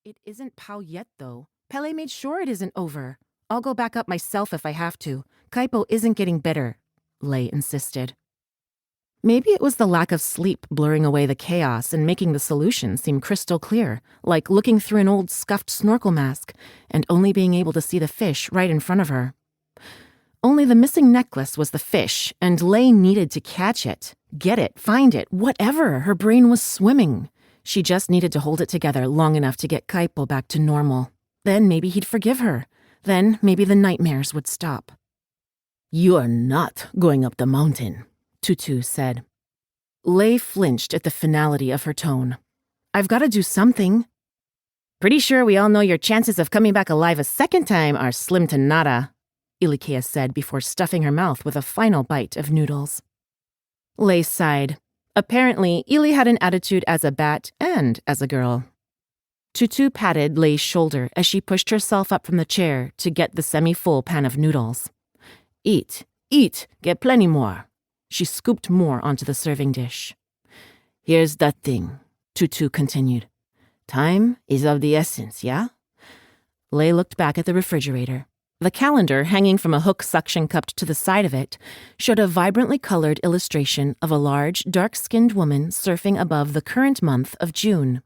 It isn't Pau yet, though. Pele made sure it isn't over. I'll go back up myself if I have to. Kaipo isn't getting better, Lei insisted. Maybe it was the lack of sleep blurring away the chaos and making the solution seem crystal clear, like looking through an old scuffed snorkel mask and only being able to see the fish right in front of her. Only the missing necklace was the fish, and Lei needed to catch it, get it, find it, whatever. Her brain was swimming. She just needed to hold it together long enough to get Kaipo back to normal. Then maybe he'd forgive her. Then maybe the nightmares would stop. "You are not going up the mountain," Tūtū said. Lei flinched at the finality of her tone. "I've got to do something." "Pretty sure we all know your chances of coming back alive a second time are slim to nada," Ilikea said before stuffing her mouth with a final bite of noodles. Lei sighed. Apparently, Ili had an attitude as a bat and as a girl. Tūtū patted Lei's shoulder as she pushed herself up from the chair to get the semi-full pan of noodles. "Eat, eat, get plenty more." She scooped more onto the serving dish. "Here's the thing," Tūtū continued. "Time is of the essence, yeah?" Lei looked back at the refrigerator. The calendar, hanging from a hook suction cupped to the side of it, showed a vibrantly colored illustration of a large, dark-skinned woman surfing above the current month of June.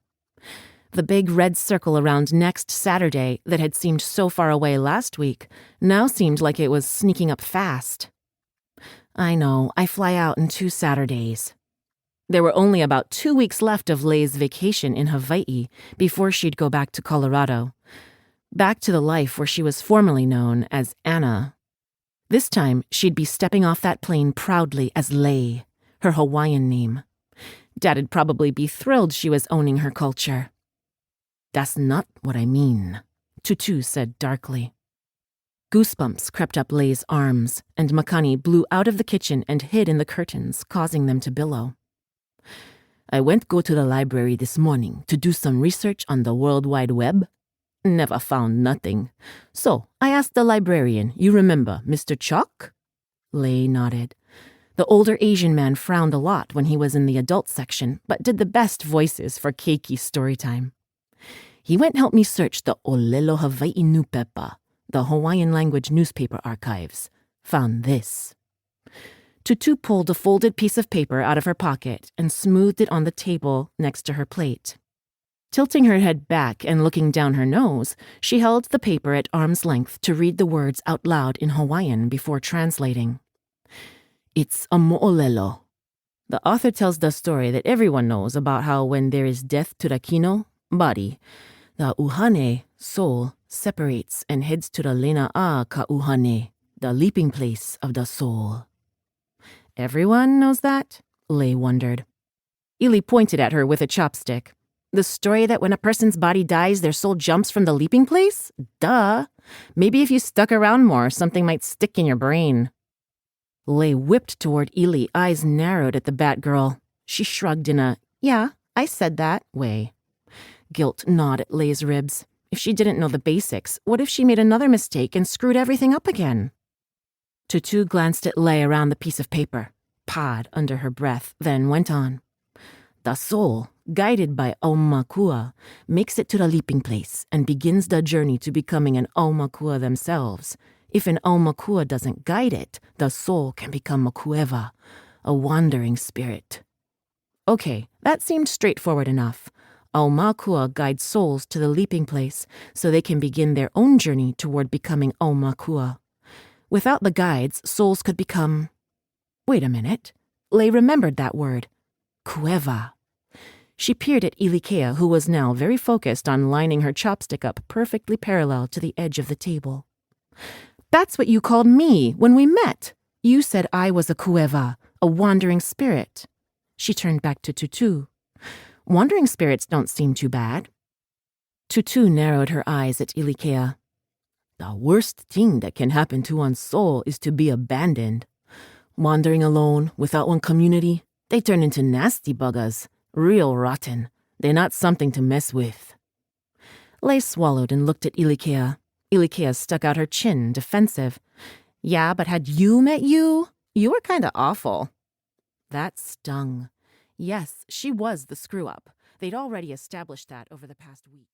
The big red circle around next Saturday that had seemed so far away last week now seemed like it was sneaking up fast. I know, I fly out in 2 Saturdays. There were only about 2 weeks left of Lei's vacation in Hawaii before she'd go back to Colorado. Back to the life where she was formerly known as Anna. This time, she'd be stepping off that plane proudly as Lei, her Hawaiian name. Dad'd probably be thrilled she was owning her culture. "That's not what I mean," Tūtū said darkly. Goosebumps crept up Lei's arms, and Makani blew out of the kitchen and hid in the curtains, causing them to billow. "I went go to the library this morning to do some research on the World Wide Web. Never found nothing. So I asked the librarian, you remember Mr. Chalk?" Lei nodded. The older Asian man frowned a lot when he was in the adult section, but did the best voices for keiki storytime. "He went help me search the Olelo Hawaii Nupepa, the Hawaiian language newspaper archives. Found this." Tūtū pulled a folded piece of paper out of her pocket and smoothed it on the table next to her plate. Tilting her head back and looking down her nose, she held the paper at arm's length to read the words out loud in Hawaiian before translating. "It's a mo'olelo. The author tells the story that everyone knows about how when there is death to the kino, body, the uhane, soul, separates and heads to the lena'a ka uhane, the leaping place of the soul." Everyone knows that? Lei wondered. Ili pointed at her with a chopstick. "The story that when a person's body dies, their soul jumps from the leaping place? Duh. Maybe if you stuck around more, something might stick in your brain." Lei whipped toward Ili, eyes narrowed at the Batgirl. She shrugged in a, "Yeah, I said that" way. Guilt gnawed at Lei's ribs. If she didn't know the basics, what if she made another mistake and screwed everything up again? Tūtū glanced at Lei around the piece of paper, pawed under her breath, then went on. "The soul, guided by ʻaumakua, makes it to the leaping place and begins the journey to becoming an ʻaumakua themselves. If an ʻaumakua doesn't guide it, the soul can become a kueva, a wandering spirit." Okay, that seemed straightforward enough. ʻaumakua guide souls to the leaping place so they can begin their own journey toward becoming ʻaumakua. Without the guides, souls could become... Wait a minute. Lei remembered that word. Kueva. She peered at Ilikea, who was now very focused on lining her chopstick up perfectly parallel to the edge of the table. "That's what you called me when we met. You said I was a kueva, a wandering spirit." She turned back to Tūtū. "Wandering spirits don't seem too bad." Tūtū narrowed her eyes at Ilikea. "The worst thing that can happen to one's soul is to be abandoned. Wandering alone, without one community, they turn into nasty buggers. Real rotten. They're not something to mess with." Lei swallowed and looked at Ilikea. Ilikea stuck out her chin, defensive. "Yeah, but had you met you? You were kinda awful." That stung. Yes, she was the screw-up. They'd already established that over the past week.